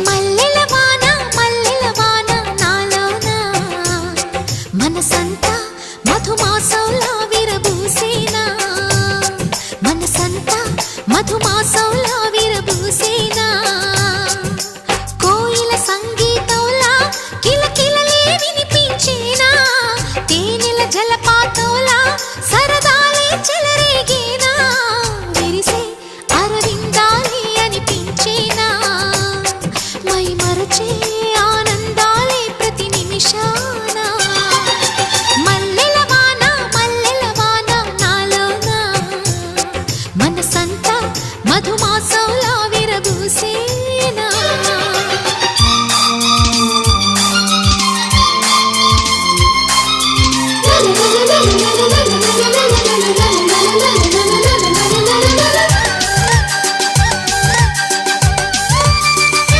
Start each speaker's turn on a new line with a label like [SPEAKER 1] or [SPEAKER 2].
[SPEAKER 1] మల్లెల వాన నాలోన మనసంతా మధుమాసంలా విరబూసేనా మనసంతా మధుమాసంలా విరబూసేనా కోయిల సంగీతంలా కిలకిలలే వినిపించేనా తేనెల జలపాతంలా సరదాలే చెలరేగేనా విరిసే అరవిందాలే అనిపించేనా మై మరచే